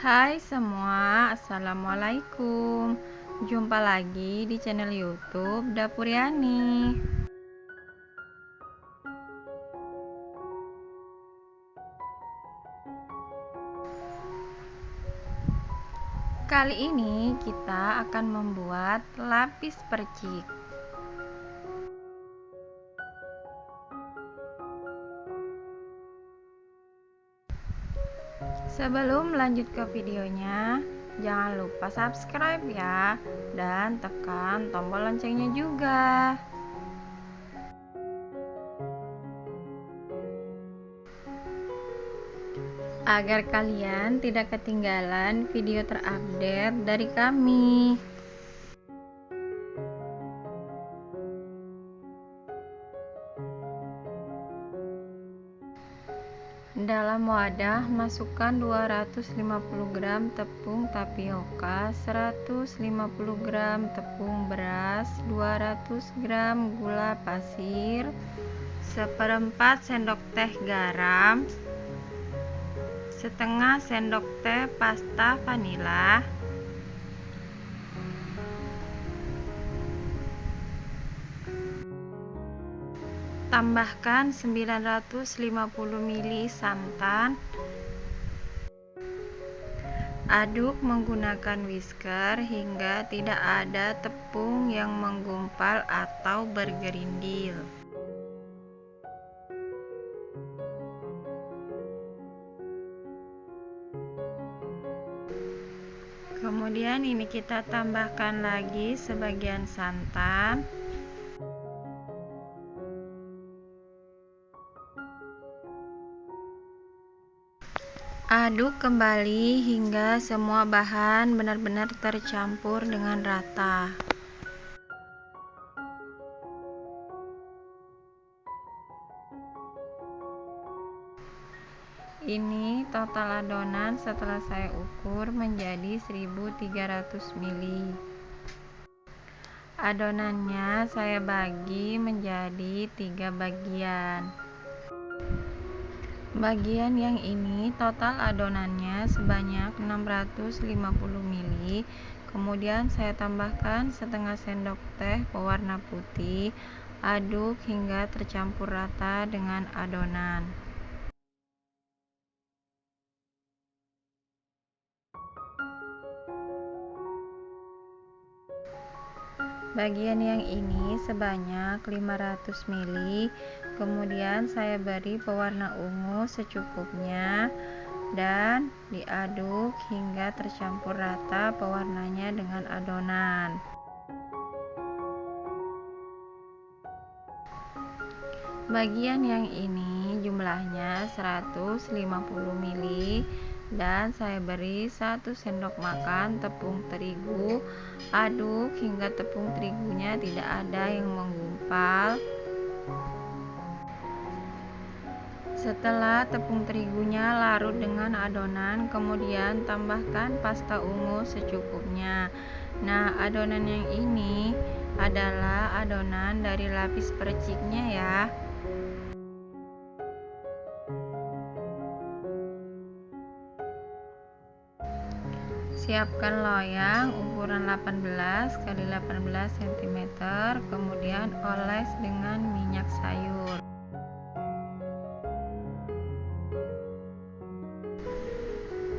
Hai semua, Assalamualaikum. Jumpa lagi di channel YouTube Dapur Yani. Kali ini kita akan membuat lapis percik. Sebelum lanjut ke videonya, jangan lupa subscribe ya, dan tekan tombol loncengnya juga. Agar kalian tidak ketinggalan video terupdate dari kami. Dalam wadah masukkan 250 gram tepung tapioka, 150 gram tepung beras, 200 gram gula pasir, seperempat sendok teh garam, setengah sendok teh pasta vanila, tambahkan 950 ml santan. Aduk menggunakan whisker hingga tidak ada tepung yang menggumpal atau bergerindil. Kemudian ini kita tambahkan lagi sebagian santan. Aduk kembali hingga semua bahan benar-benar tercampur dengan rata. Ini total adonan setelah saya ukur menjadi 1300 ml. Adonannya saya bagi menjadi 3 bagian. Bagian yang ini total adonannya sebanyak 650 ml. Kemudian saya tambahkan setengah sendok teh pewarna putih. Aduk hingga tercampur rata dengan adonan. Bagian yang ini sebanyak 500 ml. Kemudian saya beri pewarna ungu secukupnya dan diaduk hingga tercampur rata pewarnanya dengan adonan. Bagian yang ini jumlahnya 150 ml dan saya beri 1 sendok makan tepung terigu. Aduk hingga tepung terigunya tidak ada yang menggumpal. Setelah tepung terigunya larut dengan adonan, kemudian tambahkan pasta ungu secukupnya. Nah, adonan yang ini adalah adonan dari lapis perciknya ya. Siapkan loyang ukuran 18 x 18 cm, kemudian oles dengan minyak sayur.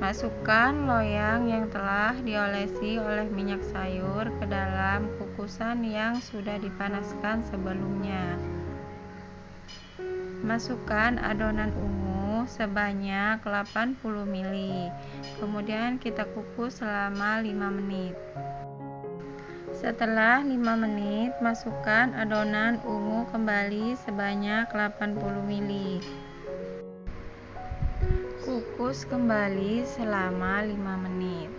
Masukkan loyang yang telah diolesi oleh minyak sayur ke dalam kukusan yang sudah dipanaskan sebelumnya. Masukkan adonan ungu sebanyak 80 ml. Kemudian kita kukus selama 5 menit. Setelah 5 menit, masukkan adonan ungu kembali sebanyak 80 ml. Kukus kembali selama 5 menit.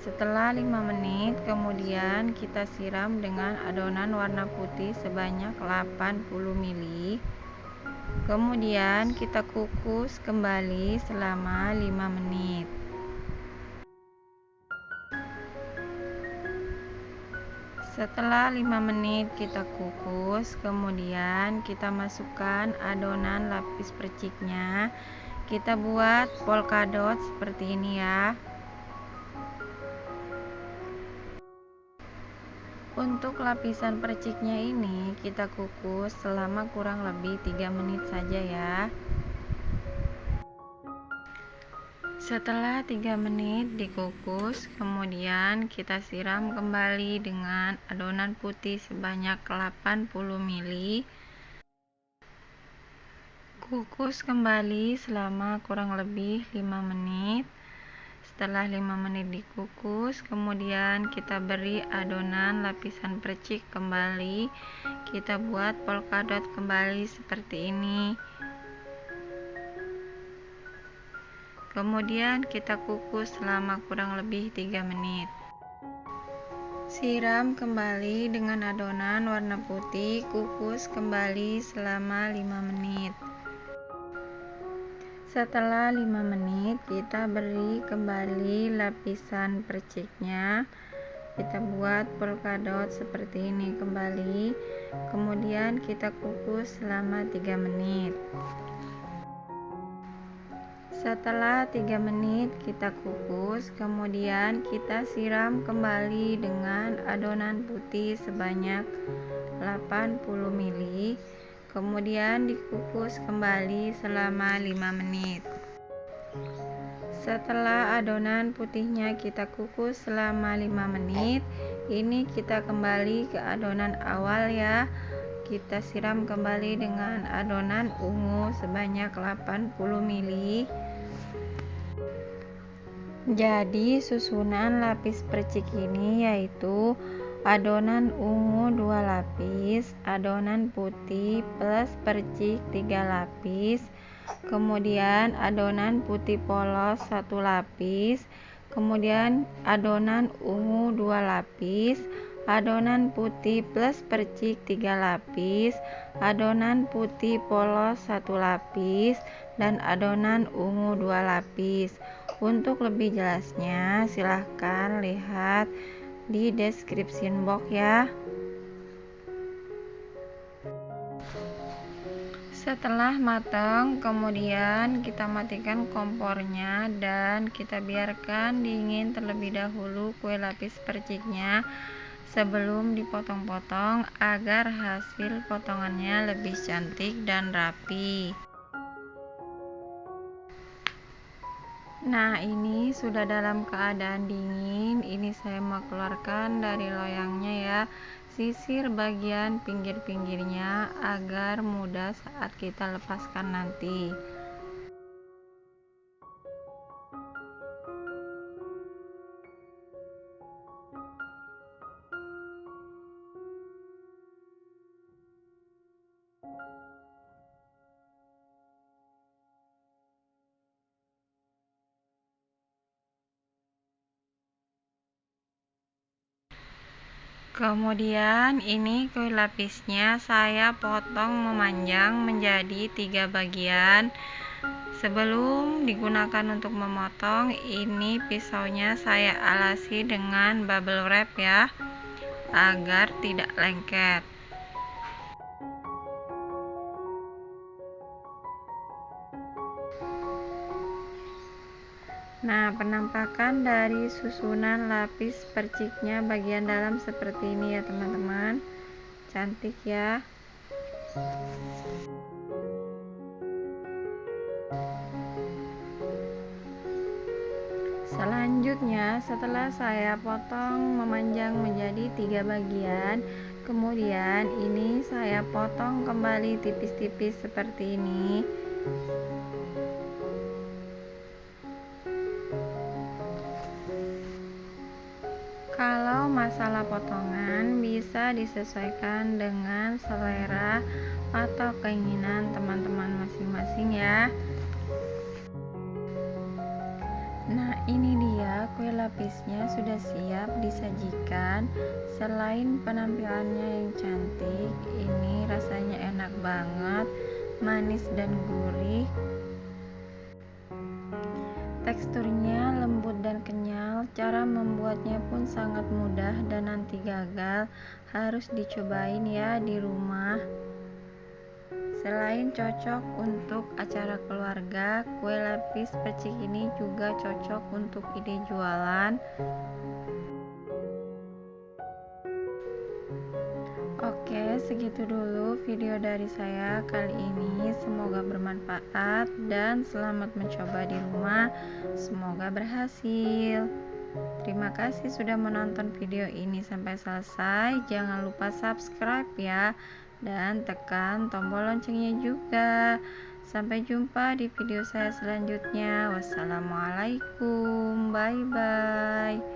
Setelah 5 menit, kemudian kita siram dengan adonan warna putih sebanyak 80 ml. Kemudian kita kukus kembali selama 5 menit. Setelah 5 menit kita kukus, kemudian kita masukkan adonan lapis perciknya kita buat polkadot seperti ini ya. Untuk lapisan perciknya ini kita kukus selama kurang lebih 3 menit saja ya. Setelah 3 menit dikukus, kemudian kita siram kembali dengan adonan putih sebanyak 80 ml. Kukus kembali selama kurang lebih 5 menit. Setelah 5 menit dikukus, kemudian kita beri adonan lapisan percik kembali. Kita buat polkadot kembali seperti ini. Kemudian kita kukus selama kurang lebih 3 menit. Siram kembali dengan adonan warna putih, kukus kembali selama 5 menit. Setelah 5 menit kita beri kembali lapisan perciknya. Kita buat polkadot seperti ini kembali. Kemudian kita kukus selama 3 menit. Setelah 3 menit kita kukus, kemudian kita siram kembali dengan adonan putih sebanyak 80 ml. Kemudian dikukus kembali selama 5 menit. Setelah adonan putihnya kita kukus selama 5 menit, ini kita kembali ke adonan awal ya. Kita siram kembali dengan adonan ungu sebanyak 80 ml. Jadi susunan lapis percik ini yaitu adonan ungu 2 lapis, adonan putih plus percik 3 lapis, kemudian adonan putih polos 1 lapis, kemudian adonan ungu 2 lapis, adonan putih plus percik 3 lapis, adonan putih polos 1 lapis, dan adonan ungu 2 lapis. Untuk lebih jelasnya silahkan lihat di description box ya. Setelah matang, kemudian kita matikan kompornya dan kita biarkan dingin terlebih dahulu kue lapis perciknya sebelum dipotong-potong agar hasil potongannya lebih cantik dan rapi. Nah, ini sudah dalam keadaan dingin. Ini saya mau keluarkan dari loyangnya ya. Sisir bagian pinggir-pinggirnya agar mudah saat kita lepaskan nanti. Kemudian ini kue lapisnya saya potong memanjang menjadi 3 bagian. Sebelum digunakan untuk memotong, ini pisaunya saya alasi dengan bubble wrap ya, agar tidak lengket. Nah, penampakan dari susunan lapis perciknya bagian dalam seperti ini ya teman-teman. Cantik ya. Selanjutnya, setelah saya potong memanjang menjadi 3 bagian, kemudian ini saya potong kembali tipis-tipis seperti ini. Kalau masalah potongan bisa disesuaikan dengan selera atau keinginan teman-teman masing-masing ya. Nah, ini dia kue lapisnya sudah siap disajikan. Selain penampilannya yang cantik, ini rasanya enak banget, manis dan gurih. Teksturnya lembut dan kenyal. Cara membuatnya pun sangat mudah dan anti gagal. Harus dicobain ya di rumah. Selain cocok untuk acara keluarga, kue lapis percik ini juga cocok untuk ide jualan. Oke, segitu dulu video dari saya kali ini. Semoga bermanfaat dan selamat mencoba di rumah. Semoga berhasil. Terima kasih sudah menonton video ini sampai selesai. Jangan lupa subscribe ya, dan tekan tombol loncengnya juga. Sampai jumpa di video saya selanjutnya. Wassalamualaikum, bye bye.